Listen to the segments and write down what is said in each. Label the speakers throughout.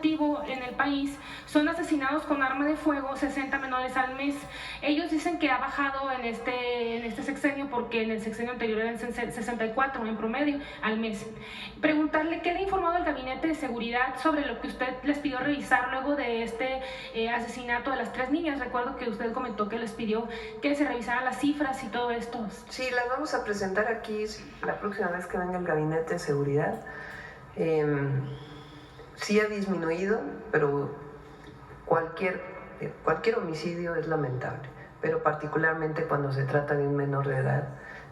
Speaker 1: en el país son asesinados con arma de fuego 60 menores al mes. Ellos dicen que ha bajado en este sexenio porque en el sexenio anterior eran 64 en promedio al mes. Preguntarle qué le ha informado el Gabinete de Seguridad sobre lo que usted les pidió revisar luego de este asesinato de las 3 niñas. Recuerdo que usted comentó que les pidió que se revisaran las cifras y todo esto.
Speaker 2: Sí, las vamos a presentar aquí la próxima vez que venga el Gabinete de Seguridad. Sí ha disminuido, pero cualquier homicidio es lamentable, pero particularmente cuando se trata de un menor de edad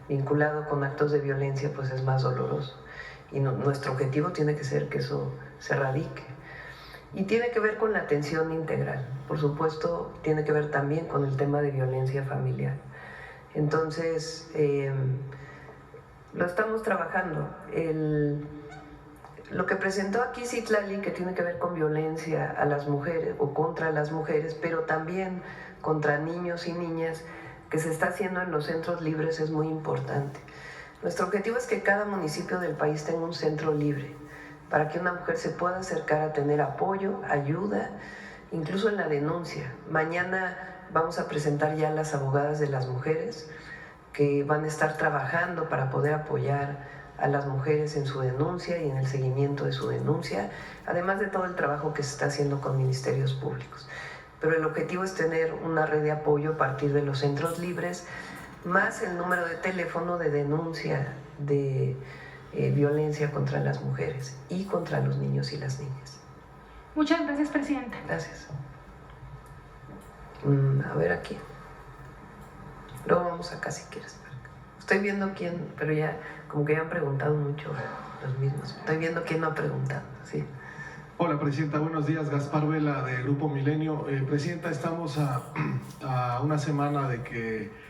Speaker 2: vinculado con actos de violencia, pues es más doloroso. Y nuestro objetivo tiene que ser que eso se erradique. Y tiene que ver con la atención integral. Por supuesto, tiene que ver también con el tema de violencia familiar. Entonces, lo estamos trabajando. Lo que presentó aquí Citlali, que tiene que ver con violencia a las mujeres o contra las mujeres, pero también contra niños y niñas, que se está haciendo en los centros libres, es muy importante. Nuestro objetivo es que cada municipio del país tenga un centro libre, para que una mujer se pueda acercar a tener apoyo, ayuda, incluso en la denuncia. Mañana vamos a presentar ya las abogadas de las mujeres, que van a estar trabajando para poder apoyar a las mujeres en su denuncia y en el seguimiento de su denuncia, además de todo el trabajo que se está haciendo con ministerios públicos. Pero el objetivo es tener una red de apoyo a partir de los centros libres, más el número de teléfono de denuncia de violencia contra las mujeres y contra los niños y las niñas.
Speaker 1: Muchas gracias, presidenta.
Speaker 2: Gracias. A ver aquí. Luego vamos acá si quieres. Estoy viendo quién, pero ya como que ya han preguntado mucho los mismos. Estoy viendo quién no ha preguntado, sí.
Speaker 3: Hola, Presidenta, buenos días. Gaspar Vela, de Grupo Milenio. Presidenta, estamos a una semana de que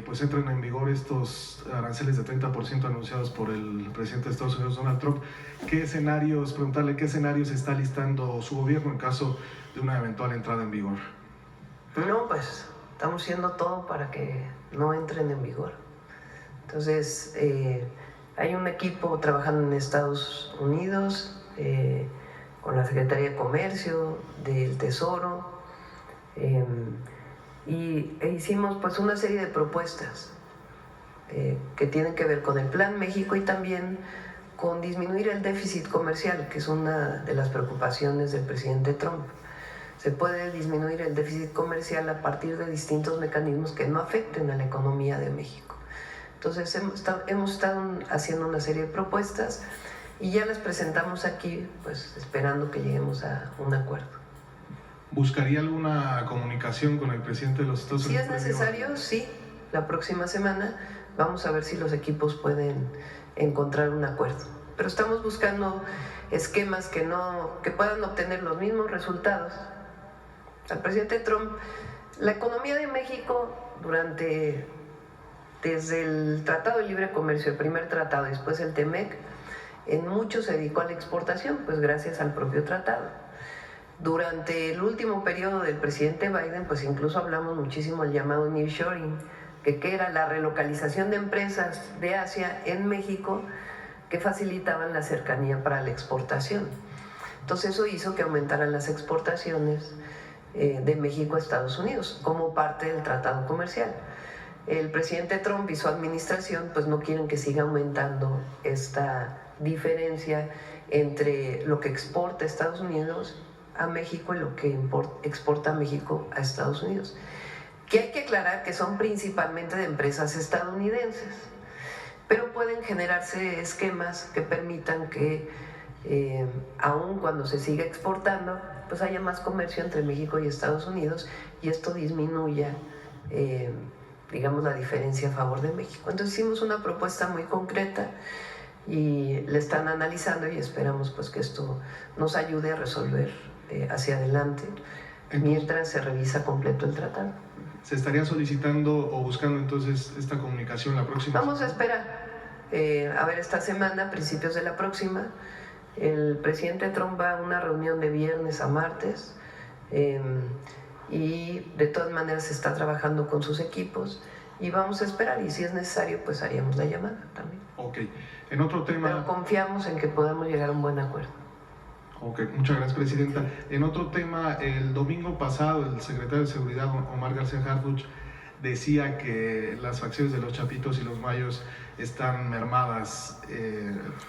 Speaker 3: pues entren en vigor estos aranceles de 30% anunciados por el presidente de Estados Unidos, Donald Trump. Preguntarle qué escenarios está listando su gobierno en caso de una eventual entrada en vigor.
Speaker 2: No, pues estamos haciendo todo para que no entren en vigor. Entonces, hay un equipo trabajando en Estados Unidos, con la Secretaría de Comercio, del Tesoro, e hicimos pues una serie de propuestas que tienen que ver con el Plan México y también con disminuir el déficit comercial, que es una de las preocupaciones del presidente Trump. Se puede disminuir el déficit comercial a partir de distintos mecanismos que no afecten a la economía de México. Entonces hemos estado haciendo una serie de propuestas y ya las presentamos aquí, pues esperando que lleguemos a un acuerdo.
Speaker 3: ¿Buscaría alguna comunicación con el presidente de los Estados Unidos?
Speaker 2: Si es necesario, sí. La próxima semana vamos a ver si los equipos pueden encontrar un acuerdo. Pero estamos buscando esquemas que puedan obtener los mismos resultados. Al presidente Trump, la economía de México desde el Tratado de Libre Comercio, el primer tratado, después el TEMEC, en mucho se dedicó a la exportación, pues gracias al propio tratado. Durante el último periodo del presidente Biden, pues incluso hablamos muchísimo del llamado nearshoring, que era la relocalización de empresas de Asia en México que facilitaban la cercanía para la exportación. Entonces eso hizo que aumentaran las exportaciones de México a Estados Unidos como parte del tratado comercial. El presidente Trump y su administración pues no quieren que siga aumentando esta diferencia entre lo que exporta Estados Unidos a México y lo que exporta México a Estados Unidos. Que hay que aclarar que son principalmente de empresas estadounidenses, pero pueden generarse esquemas que permitan que aun cuando se siga exportando, pues haya más comercio entre México y Estados Unidos y esto disminuya digamos, la diferencia a favor de México. Entonces hicimos una propuesta muy concreta y la están analizando y esperamos pues que esto nos ayude a resolver hacia adelante mientras se revisa completo el tratado.
Speaker 3: ¿Se estaría solicitando o buscando entonces esta comunicación la próxima
Speaker 2: semana? Vamos a esperar. A ver, esta semana, principios de la próxima, el presidente Trump va a una reunión de viernes a martes y de todas maneras se está trabajando con sus equipos y vamos a esperar y si es necesario pues haríamos la llamada también.
Speaker 3: Ok, en otro tema...
Speaker 2: Pero confiamos en que podamos llegar a un buen acuerdo.
Speaker 3: Ok, muchas gracias, Presidenta. En otro tema, el domingo pasado el secretario de Seguridad, Omar García Harfuch, decía que las facciones de los Chapitos y los Mayos están mermadas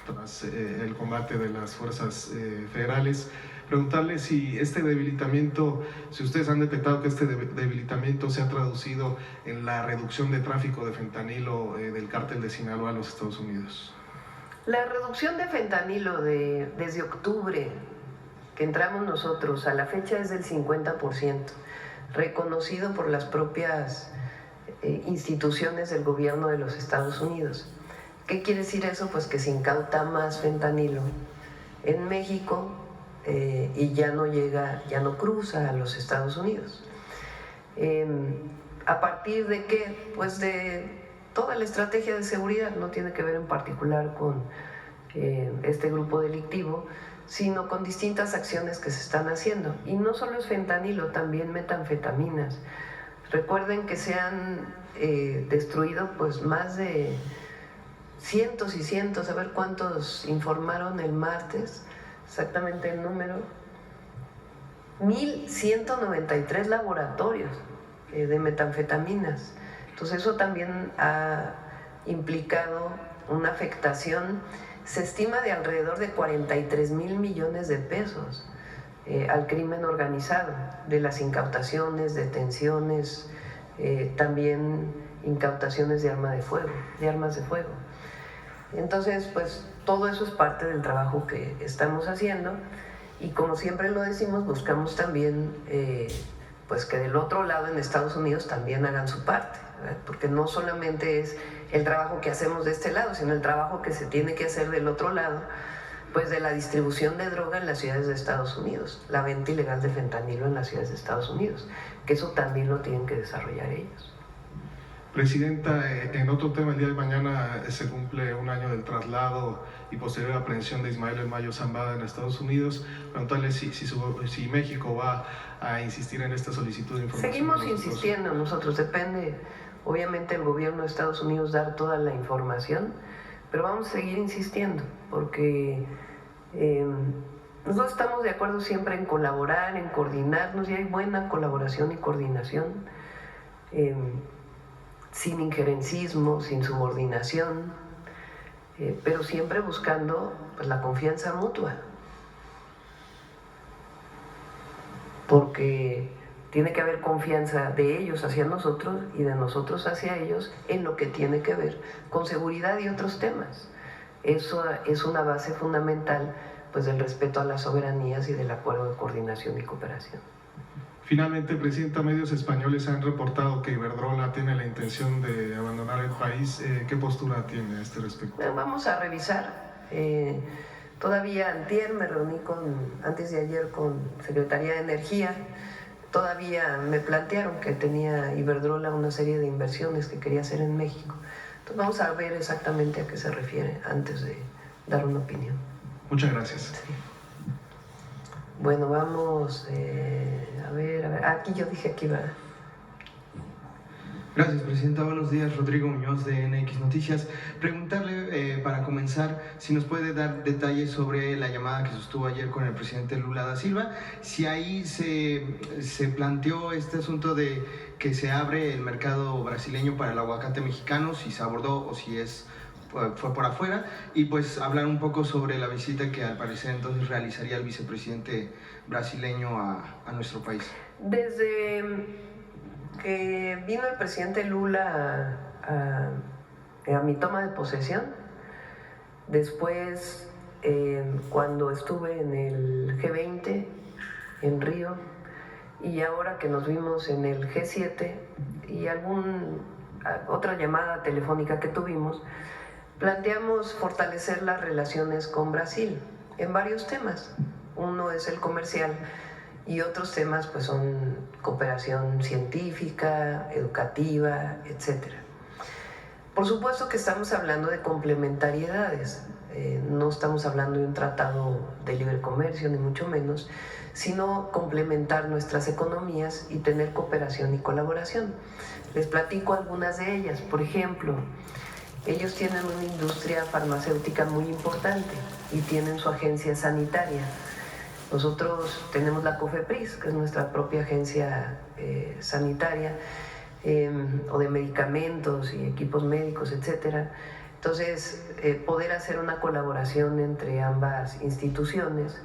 Speaker 3: tras el combate de las fuerzas federales. Preguntarle si este debilitamiento, si ustedes han detectado que este debilitamiento se ha traducido en la reducción de tráfico de fentanilo del cártel de Sinaloa a los Estados Unidos.
Speaker 2: La reducción de fentanilo desde octubre que entramos nosotros a la fecha es del 50%, reconocido por las propias instituciones del gobierno de los Estados Unidos. ¿Qué quiere decir eso? Pues que se incauta más fentanilo en México y ya no cruza a los Estados Unidos. ¿A partir de qué? Pues de toda la estrategia de seguridad, no tiene que ver en particular con este grupo delictivo, sino con distintas acciones que se están haciendo. Y no solo es fentanilo, también metanfetaminas. Recuerden que se han destruido pues más de cientos y cientos, a ver cuántos informaron el martes, exactamente el número, 1.193 laboratorios de metanfetaminas. Entonces eso también ha implicado una afectación, se estima de alrededor de 43,000 millones de pesos al crimen organizado, de las incautaciones, detenciones, también incautaciones de armas de fuego. Entonces, pues todo eso es parte del trabajo que estamos haciendo y como siempre lo decimos, buscamos también pues que del otro lado en Estados Unidos también hagan su parte, ¿verdad? Porque no solamente es el trabajo que hacemos de este lado, sino el trabajo que se tiene que hacer del otro lado, pues de la distribución de droga en las ciudades de Estados Unidos, la venta ilegal de fentanilo en las ciudades de Estados Unidos, que eso también lo tienen que desarrollar ellos.
Speaker 3: Presidenta, en otro tema, el día de mañana se cumple un año del traslado y posterior aprehensión de Ismael El Mayo Zambada en Estados Unidos. Preguntarle si México va a insistir en esta solicitud de información.
Speaker 2: Seguimos insistiendo nosotros, depende obviamente el gobierno de Estados Unidos dar toda la información, pero vamos a seguir insistiendo porque nosotros estamos de acuerdo siempre en colaborar, en coordinarnos y hay buena colaboración y coordinación. Sin injerencismo, sin subordinación, pero siempre buscando pues, la confianza mutua. Porque tiene que haber confianza de ellos hacia nosotros y de nosotros hacia ellos en lo que tiene que ver con seguridad y otros temas. Eso es una base fundamental pues, del respeto a las soberanías y del acuerdo de coordinación y cooperación.
Speaker 3: Finalmente, Presidenta, medios españoles han reportado que Iberdrola tiene la intención de abandonar el país. ¿Qué postura tiene a este respecto?
Speaker 2: Bueno, vamos a revisar. Todavía antier me reuní antes de ayer con Secretaría de Energía. Todavía me plantearon que tenía Iberdrola una serie de inversiones que quería hacer en México. Entonces vamos a ver exactamente a qué se refiere antes de dar una opinión.
Speaker 3: Muchas gracias.
Speaker 2: Sí. Bueno, vamos a ver. Aquí yo dije que iba.
Speaker 4: Gracias, Presidenta. Buenos días, Rodrigo Muñoz de NX Noticias. Preguntarle, para comenzar, si nos puede dar detalles sobre la llamada que sostuvo ayer con el presidente Lula da Silva, si ahí se planteó este asunto de que se abre el mercado brasileño para el aguacate mexicano, si se abordó o si fue por afuera, y pues hablar un poco sobre la visita que al parecer entonces realizaría el vicepresidente brasileño a nuestro país.
Speaker 2: Desde que vino el presidente Lula a mi toma de posesión, después cuando estuve en el G20 en Río y ahora que nos vimos en el G7 y otra llamada telefónica que tuvimos, planteamos fortalecer las relaciones con Brasil en varios temas. Uno es el comercial y otros temas pues son cooperación científica, educativa, etc. Por supuesto que estamos hablando de complementariedades, no estamos hablando de un tratado de libre comercio ni mucho menos, sino complementar nuestras economías y tener cooperación y colaboración. Les platico algunas de ellas. Por ejemplo, ellos tienen una industria farmacéutica muy importante y tienen su agencia sanitaria. Nosotros tenemos la COFEPRIS, que es nuestra propia agencia sanitaria, o de medicamentos y equipos médicos, etcétera. Entonces, poder hacer una colaboración entre ambas instituciones,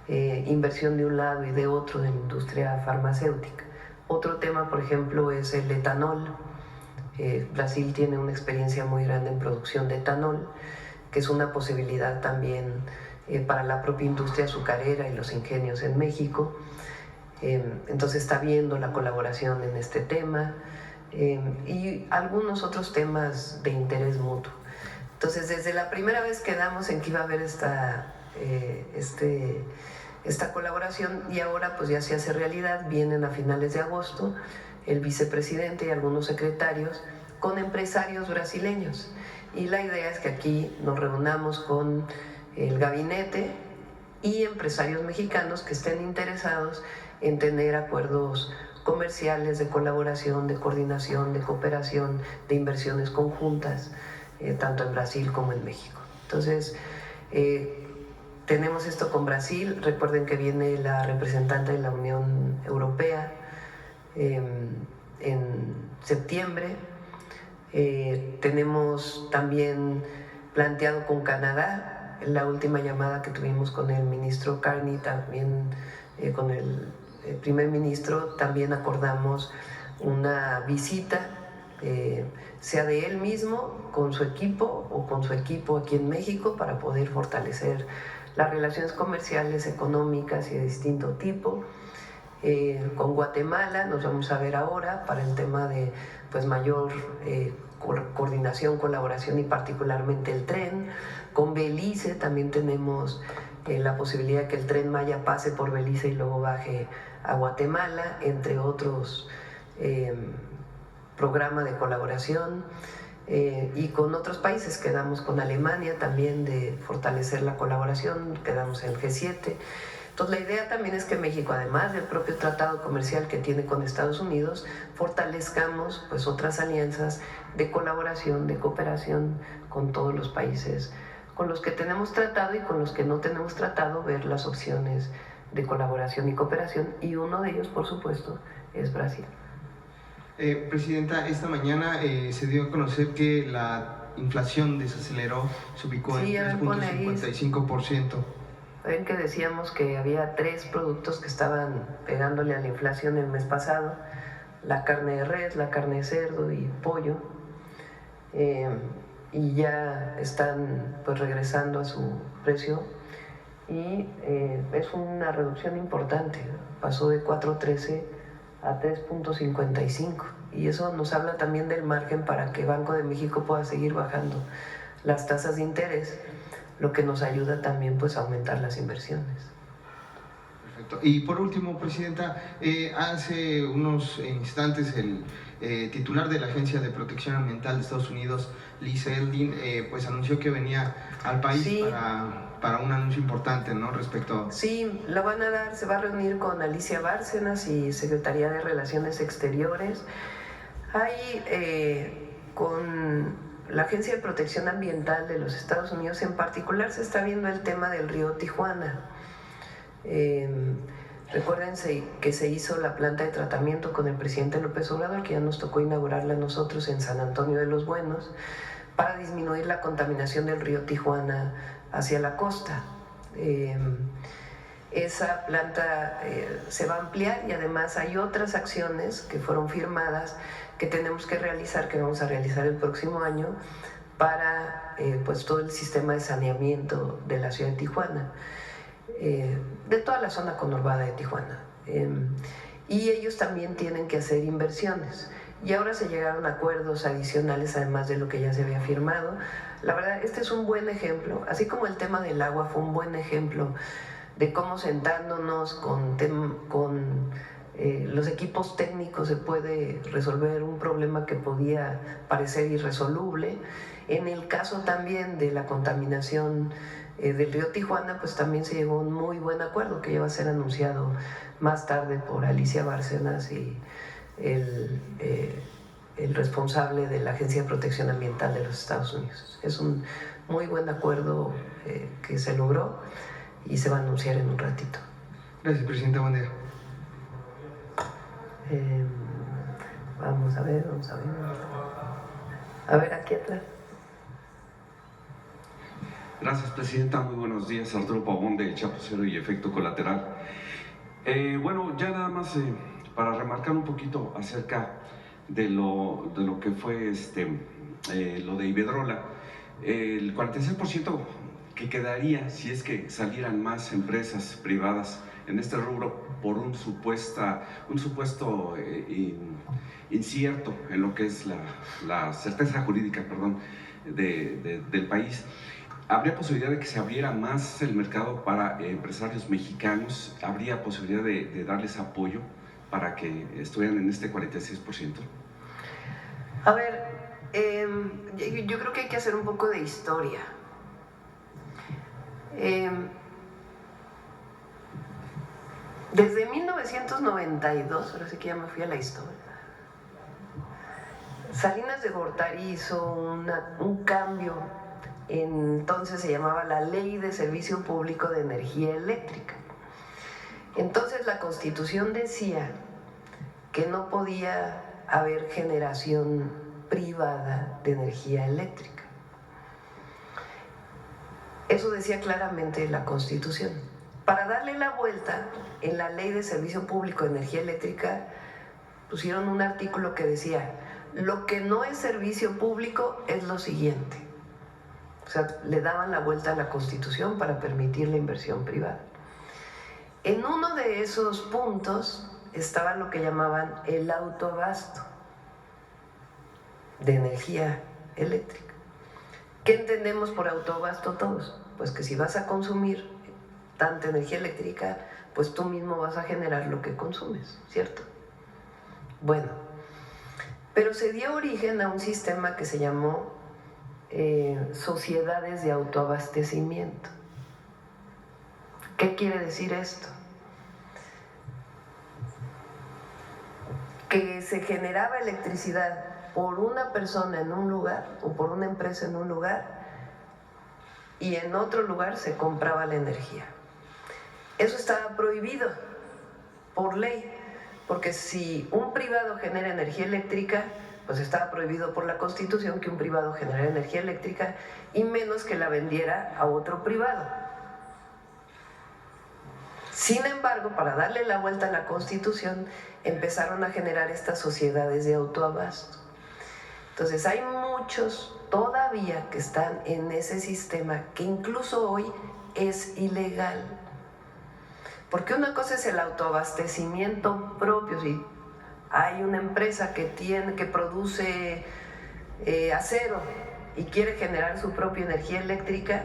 Speaker 2: inversión de un lado y de otro de la industria farmacéutica. Otro tema, por ejemplo, es el etanol. Brasil tiene una experiencia muy grande en producción de etanol, que es una posibilidad también para la propia industria azucarera y los ingenios en México. Entonces está viendo la colaboración en este tema y algunos otros temas de interés mutuo. Entonces, desde la primera vez quedamos en que iba a haber esta colaboración, y ahora pues ya se hace realidad. Vienen a finales de agosto el vicepresidente y algunos secretarios con empresarios brasileños, y la idea es que aquí nos reunamos con el gabinete y empresarios mexicanos que estén interesados en tener acuerdos comerciales, de colaboración, de coordinación, de cooperación, de inversiones conjuntas, tanto en Brasil como en México. Entonces, tenemos esto con Brasil. Recuerden que viene la representante de la Unión Europea en septiembre. Tenemos también planteado con Canadá, la última llamada que tuvimos con el ministro Carney, también con el primer ministro, también acordamos una visita, sea de él mismo, con su equipo o con su equipo aquí en México, para poder fortalecer las relaciones comerciales, económicas y de distinto tipo. Con Guatemala nos vamos a ver ahora para el tema de pues mayor coordinación, colaboración y particularmente el tren. Con Belice también tenemos la posibilidad de que el Tren Maya pase por Belice y luego baje a Guatemala, entre otros programas de colaboración. Y con otros países quedamos con Alemania también de fortalecer la colaboración, quedamos en el G7. Entonces la idea también es que México, además del propio tratado comercial que tiene con Estados Unidos, fortalezcamos pues otras alianzas de colaboración, de cooperación con todos los países con los que tenemos tratado y con los que no tenemos tratado, ver las opciones de colaboración y cooperación, y uno de ellos, por supuesto, es Brasil.
Speaker 4: Presidenta, esta mañana se dio a conocer que la inflación desaceleró, se ubicó en 3.55%.
Speaker 2: Ven que decíamos que había 3 productos que estaban pegándole a la inflación el mes pasado: la carne de res, la carne de cerdo y pollo, y ya están pues regresando a su precio, y es una reducción importante, pasó de 4.13 a 3.55, y eso nos habla también del margen para que Banco de México pueda seguir bajando las tasas de interés, lo que nos ayuda también pues a aumentar las inversiones.
Speaker 4: Perfecto. Y por último, Presidenta, hace unos instantes el titular de la Agencia de Protección Ambiental de Estados Unidos, Lee Zeldin, pues anunció que venía al país para un anuncio importante, ¿no? Respecto a...
Speaker 2: Sí, la van a dar, se va a reunir con Alicia Bárcenas y Secretaría de Relaciones Exteriores. Hay con la Agencia de Protección Ambiental de los Estados Unidos en particular se está viendo el tema del río Tijuana. Recuérdense que se hizo la planta de tratamiento con el presidente López Obrador, que ya nos tocó inaugurarla a nosotros en San Antonio de los Buenos, para disminuir la contaminación del río Tijuana hacia la costa. Esa planta se va a ampliar, y además hay otras acciones que fueron firmadas que tenemos que realizar, que vamos a realizar el próximo año, para pues todo el sistema de saneamiento de la ciudad de Tijuana, de toda la zona conurbada de Tijuana. Y ellos también tienen que hacer inversiones, y ahora se llegaron a acuerdos adicionales además de lo que ya se había firmado. La verdad, este es un buen ejemplo, así como el tema del agua fue un buen ejemplo de cómo sentándonos con los equipos técnicos se puede resolver un problema que podía parecer irresoluble. En el caso también de la contaminación del río Tijuana, pues también se llegó a un muy buen acuerdo que ya va a ser anunciado más tarde por Alicia Bárcenas y el responsable de la Agencia de Protección Ambiental de los Estados Unidos. Es un muy buen acuerdo que se logró y se va a anunciar en un ratito.
Speaker 4: Gracias, presidenta. Buen día.
Speaker 2: Vamos a ver. A ver, aquí atrás.
Speaker 5: Gracias, presidenta. Muy buenos días. Arturo Pavón, de Chapucero y Efecto Colateral. Bueno, ya nada más para remarcar un poquito acerca de lo que fue lo de Iberdrola. El 46% que quedaría si es que salieran más empresas privadas en este rubro por un supuesto incierto en lo que es la certeza jurídica, del país. ¿Habría posibilidad de que se abriera más el mercado para empresarios mexicanos? ¿Habría posibilidad de darles apoyo para que estuvieran en este 46%?
Speaker 2: A ver, yo creo que hay que hacer un poco de historia. Desde 1992, ahora sí que ya me fui a la historia, Salinas de Gortari hizo un cambio, entonces se llamaba la Ley de Servicio Público de Energía Eléctrica. Entonces la Constitución decía que no podía haber generación privada de energía eléctrica. Eso decía claramente la Constitución. Para darle la vuelta, en la Ley de Servicio Público de Energía Eléctrica pusieron un artículo que decía: lo que no es servicio público es lo siguiente. O sea, le daban la vuelta a la Constitución para permitir la inversión privada. En uno de esos puntos estaba lo que llamaban el autoabasto de energía eléctrica. ¿Qué entendemos por autoabasto todos? Pues que si vas a consumir tanta energía eléctrica, pues tú mismo vas a generar lo que consumes, ¿cierto? Bueno, pero se dio origen a un sistema que se llamó sociedades de autoabastecimiento. ¿Qué quiere decir esto? Que se generaba electricidad por una persona en un lugar o por una empresa en un lugar y en otro lugar se compraba la energía. Eso estaba prohibido por ley, porque si un privado genera energía eléctrica, pues estaba prohibido por la Constitución que un privado generara energía eléctrica y menos que la vendiera a otro privado. Sin embargo, para darle la vuelta a la Constitución, empezaron a generar estas sociedades de autoabasto. Entonces hay muchos todavía que están en ese sistema que incluso hoy es ilegal. Porque una cosa es el autoabastecimiento propio. Si hay una empresa que produce acero y quiere generar su propia energía eléctrica,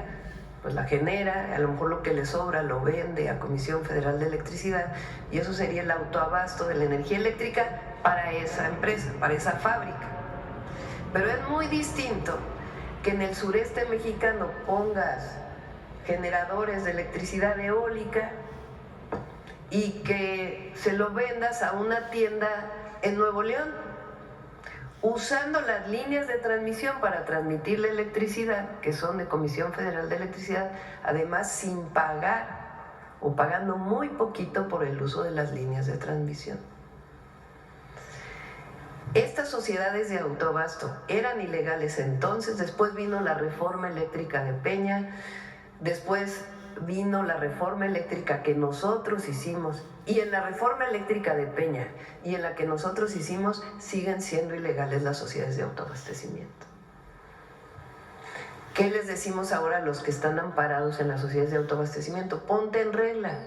Speaker 2: pues la genera, a lo mejor lo que le sobra lo vende a Comisión Federal de Electricidad y eso sería el autoabasto de la energía eléctrica para esa empresa, para esa fábrica. Pero es muy distinto que en el sureste mexicano pongas generadores de electricidad eólica y que se lo vendas a una tienda en Nuevo León, usando las líneas de transmisión para transmitir la electricidad, que son de Comisión Federal de Electricidad, además sin pagar o pagando muy poquito por el uso de las líneas de transmisión. Estas sociedades de autoabasto eran ilegales entonces, después vino la reforma eléctrica de Peña, después vino la reforma eléctrica que nosotros hicimos, y en la reforma eléctrica de Peña y en la que nosotros hicimos siguen siendo ilegales las sociedades de autoabastecimiento. ¿Qué les decimos ahora a los que están amparados en las sociedades de autoabastecimiento? Ponte en regla,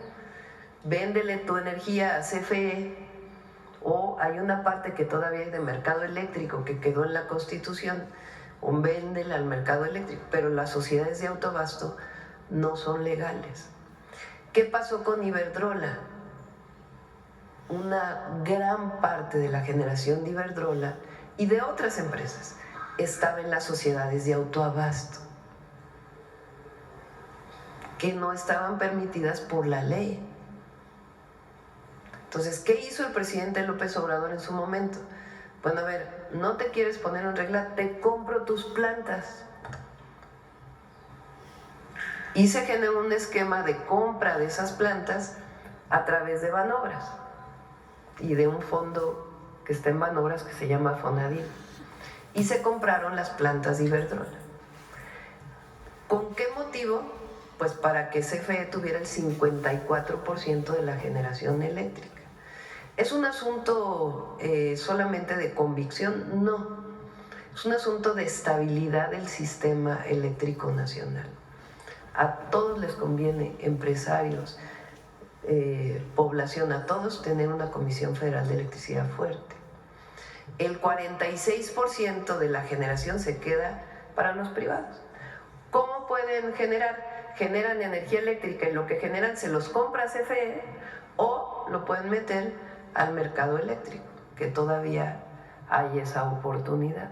Speaker 2: véndele tu energía a CFE, o hay una parte que todavía hay de mercado eléctrico que quedó en la Constitución, o véndele al mercado eléctrico, pero las sociedades de autoabasto no son legales. ¿Qué pasó con Iberdrola? Una gran parte de la generación de Iberdrola y de otras empresas estaba en las sociedades de autoabasto, que no estaban permitidas por la ley. Entonces, ¿qué hizo el presidente López Obrador en su momento? Bueno, a ver, ¿no te quieres poner en regla? Te compro tus plantas. Y se generó un esquema de compra de esas plantas a través de Banobras y de un fondo que está en Banobras que se llama Fonadil. Y se compraron las plantas de Iberdrola. ¿Con qué motivo? Pues para que CFE tuviera el 54% de la generación eléctrica. ¿Es un asunto solamente de convicción? No. Es un asunto de estabilidad del sistema eléctrico nacional. A todos les conviene, empresarios, población, a todos tener una Comisión Federal de Electricidad fuerte. El 46% de la generación se queda para los privados. ¿Cómo pueden generar? Generan energía eléctrica y lo que generan se los compra CFE o lo pueden meter al mercado eléctrico, que todavía hay esa oportunidad.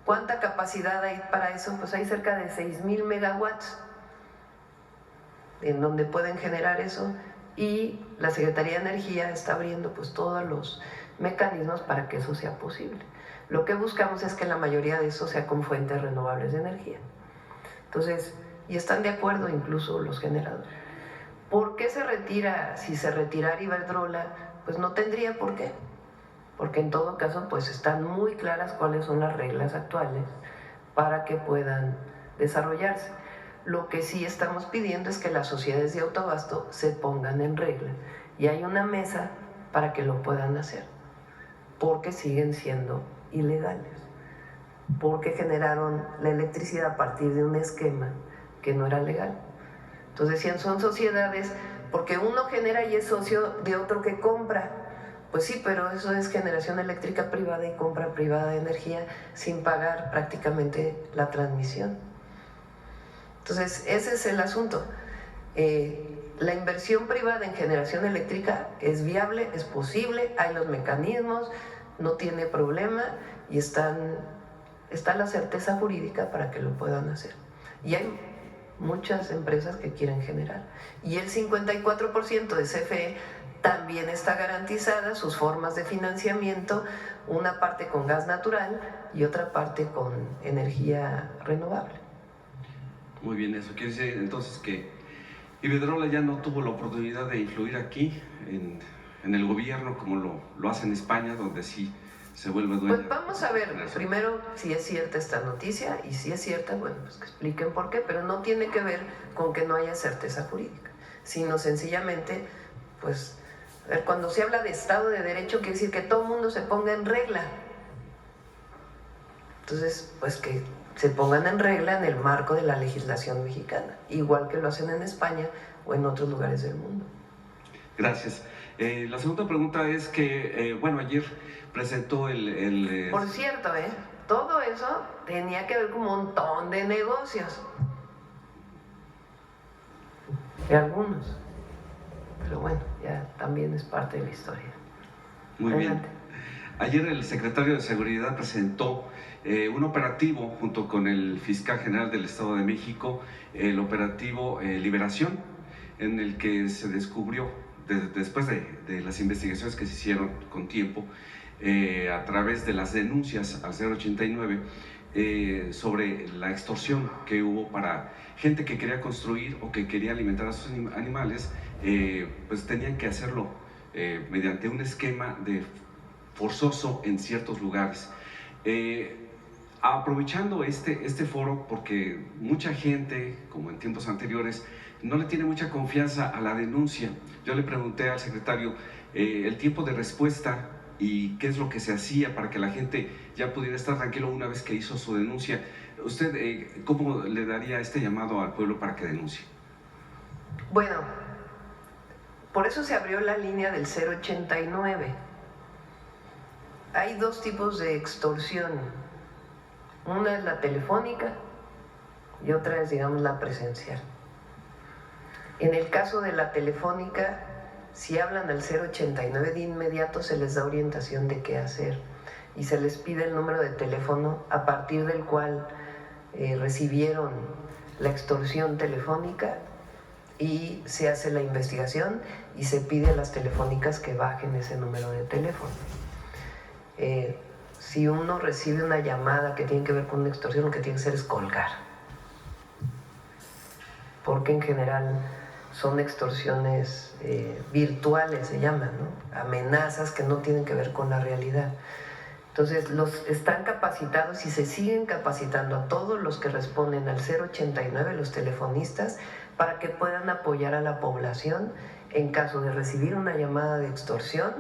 Speaker 2: ¿Cuánta capacidad hay para eso? Pues hay cerca de 6,000 megawatts en donde pueden generar eso, y la Secretaría de Energía está abriendo pues todos los mecanismos para que eso sea posible. Lo que buscamos es que la mayoría de eso sea con fuentes renovables de energía. Entonces, y están de acuerdo incluso los generadores. ¿Por qué se retira? Si se retirara Iberdrola, pues no tendría por qué. Porque en todo caso, pues están muy claras cuáles son las reglas actuales para que puedan desarrollarse. Lo que sí estamos pidiendo es que las sociedades de autoabasto se pongan en regla. Y hay una mesa para que lo puedan hacer. Porque siguen siendo ilegales. Porque generaron la electricidad a partir de un esquema que no era legal. Entonces decían, son sociedades porque uno genera y es socio de otro que compra. Pues sí, pero eso es generación eléctrica privada y compra privada de energía sin pagar prácticamente la transmisión. Entonces, ese es el asunto. La inversión privada en generación eléctrica es viable, es posible, hay los mecanismos, no tiene problema y está la certeza jurídica para que lo puedan hacer. Y hay muchas empresas que quieren generar. Y el 54% de CFE también está garantizada, sus formas de financiamiento, una parte con gas natural y otra parte con energía renovable.
Speaker 5: Muy bien, eso quiere decir entonces que Iberdrola ya no tuvo la oportunidad de influir aquí en el gobierno como lo hace en España, donde sí se vuelve dueña.
Speaker 2: Pues vamos a ver primero si es cierta esta noticia, y si es cierta, bueno, pues que expliquen por qué, pero no tiene que ver con que no haya certeza jurídica, sino sencillamente, pues, cuando se habla de Estado de Derecho quiere decir que todo el mundo se ponga en regla. Entonces, pues que se pongan en regla en el marco de la legislación mexicana, igual que lo hacen en España o en otros lugares del mundo.
Speaker 5: Gracias. La segunda pregunta es que, bueno, ayer presentó
Speaker 2: Por cierto, todo eso tenía que ver con un montón de negocios. De algunos. Pero bueno, ya también es parte de la historia.
Speaker 5: Muy
Speaker 2: Adelante.
Speaker 5: bien. Ayer el secretario de Seguridad presentó un operativo junto con el fiscal general del Estado de México, el operativo Liberación, en el que se descubrió, después de las investigaciones que se hicieron con tiempo, a través de las denuncias al 089, sobre la extorsión que hubo para gente que quería construir o que quería alimentar a sus animales, pues tenían que hacerlo mediante un esquema de forzoso en ciertos lugares. Aprovechando este foro, porque mucha gente, como en tiempos anteriores, no le tiene mucha confianza a la denuncia. Yo le pregunté al secretario el tiempo de respuesta y qué es lo que se hacía para que la gente ya pudiera estar tranquilo una vez que hizo su denuncia. ¿Usted cómo le daría este llamado al pueblo para que denuncie?
Speaker 2: Bueno, por eso se abrió la línea del 089. Hay dos tipos de extorsión. Una es la telefónica y otra es, digamos, la presencial. En el caso de la telefónica, si hablan al 089, de inmediato se les da orientación de qué hacer y se les pide el número de teléfono a partir del cual recibieron la extorsión telefónica, y se hace la investigación y se pide a las telefónicas que bajen ese número de teléfono. Si uno recibe una llamada que tiene que ver con una extorsión, lo que tiene que hacer es colgar. porque en general son extorsiones virtuales, se llaman, ¿no? Amenazas que no tienen que ver con la realidad. Entonces, los están capacitados y se siguen capacitando a todos los que responden al 089, los telefonistas, para que puedan apoyar a la población en caso de recibir una llamada de extorsión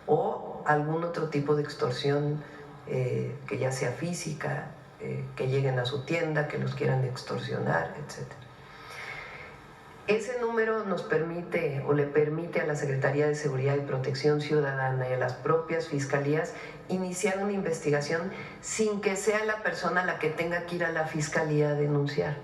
Speaker 2: o algún otro tipo de extorsión que ya sea física, que lleguen a su tienda, que los quieran extorsionar, etc. Ese número nos permite o le permite a la Secretaría de Seguridad y Protección Ciudadana y a las propias fiscalías iniciar una investigación sin que sea la persona la que tenga que ir a la fiscalía a denunciar.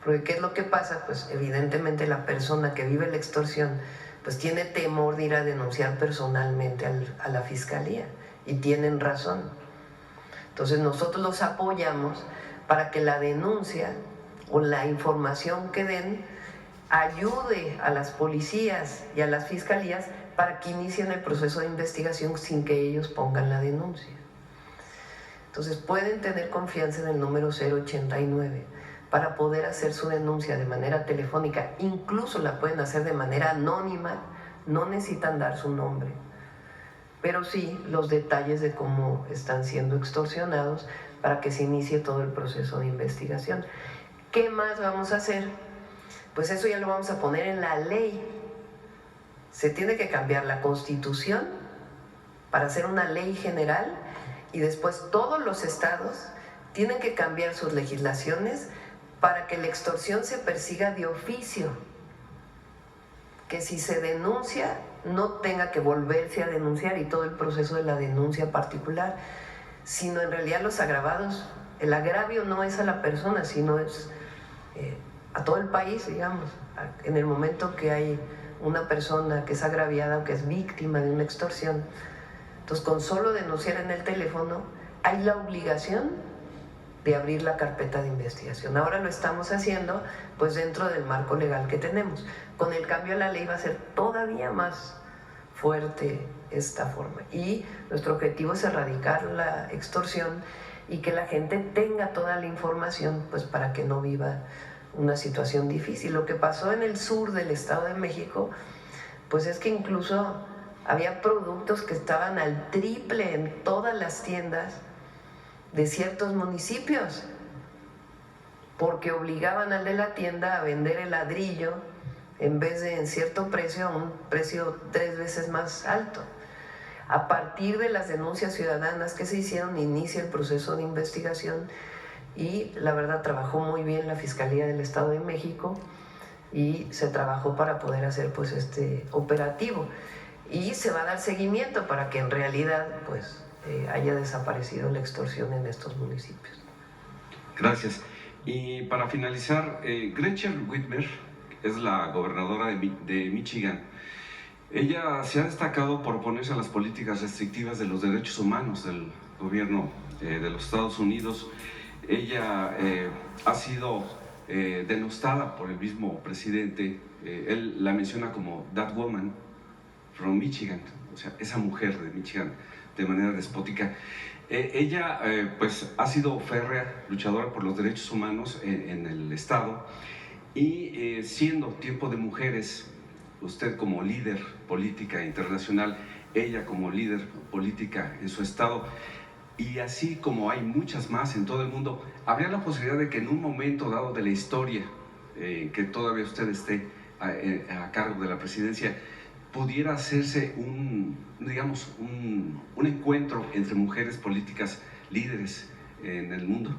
Speaker 2: Porque ¿qué es lo que pasa? Pues evidentemente la persona que vive la extorsión pues tiene temor de ir a denunciar personalmente a la fiscalía, y tienen razón. Entonces nosotros los apoyamos para que la denuncia o la información que den ayude a las policías y a las fiscalías para que inicien el proceso de investigación sin que ellos pongan la denuncia. Entonces pueden tener confianza en el número 089 para poder hacer su denuncia de manera telefónica, incluso la pueden hacer de manera anónima, no necesitan dar su nombre, pero sí los detalles de cómo están siendo extorsionados para que se inicie todo el proceso de investigación. ¿Qué más vamos a hacer? Pues eso ya lo vamos a poner en la ley. Se tiene que cambiar la Constitución para hacer una ley general, y después todos los estados tienen que cambiar sus legislaciones para que la extorsión se persiga de oficio. Que si se denuncia, no tenga que volverse a denunciar y todo el proceso de la denuncia particular, sino en realidad los agravados, el agravio no es a la persona, sino es a todo el país, digamos. En el momento que hay una persona que es agraviada o que es víctima de una extorsión, entonces con solo denunciar en el teléfono hay la obligación de abrir la carpeta de investigación. Ahora lo estamos haciendo pues dentro del marco legal que tenemos. Con el cambio a la ley va a ser todavía más fuerte esta forma, y nuestro objetivo es erradicar la extorsión y que la gente tenga toda la información pues para que no viva una situación difícil. Lo que pasó en el sur del Estado de México pues es que incluso había productos que estaban al triple en todas las tiendas de ciertos municipios, porque obligaban al de la tienda a vender el ladrillo en vez de en cierto precio, a un precio 3 veces más alto. A partir de las denuncias ciudadanas que se hicieron, inicia el proceso de investigación, y la verdad trabajó muy bien la Fiscalía del Estado de México y se trabajó para poder hacer pues este operativo, y se va a dar seguimiento para que en realidad pues haya desaparecido la extorsión en estos municipios.
Speaker 5: Gracias. Y para finalizar, Gretchen Whitmer es la gobernadora de Michigan. Ella se ha destacado por oponerse a las políticas restrictivas de los derechos humanos del gobierno de los Estados Unidos. Ella ha sido denostada por el mismo presidente. Él la menciona como that woman from Michigan, o sea, esa mujer de Michigan, de manera despótica. Ella pues ha sido férrea luchadora por los derechos humanos en el estado, y siendo tiempo de mujeres, usted como líder política internacional, ella como líder política en su estado, y así como hay muchas más en todo el mundo, ¿habría la posibilidad de que en un momento dado de la historia, que todavía usted esté a cargo de la presidencia, pudiera hacerse un encuentro entre mujeres políticas líderes en el mundo?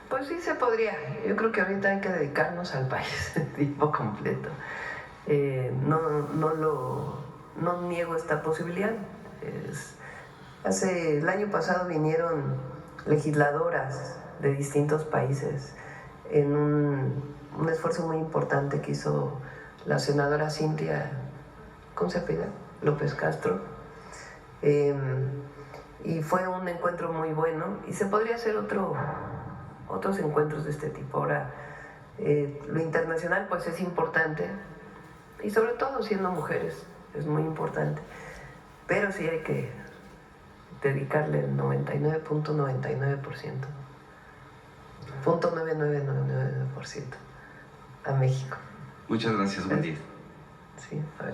Speaker 2: Pues sí se podría. Yo creo que ahorita hay que dedicarnos al país de tiempo completo. No niego esta posibilidad. El año pasado vinieron legisladoras de distintos países en un esfuerzo muy importante que hizo la senadora Cintia, ¿cómo se apellida? López Castro, y fue un encuentro muy bueno, y se podría hacer otros encuentros de este tipo. Ahora, lo internacional pues es importante, y sobre todo siendo mujeres es muy importante, pero sí hay que dedicarle el 99.99%. .9999% a México.
Speaker 5: Muchas gracias, buen día.
Speaker 2: Sí, a ver.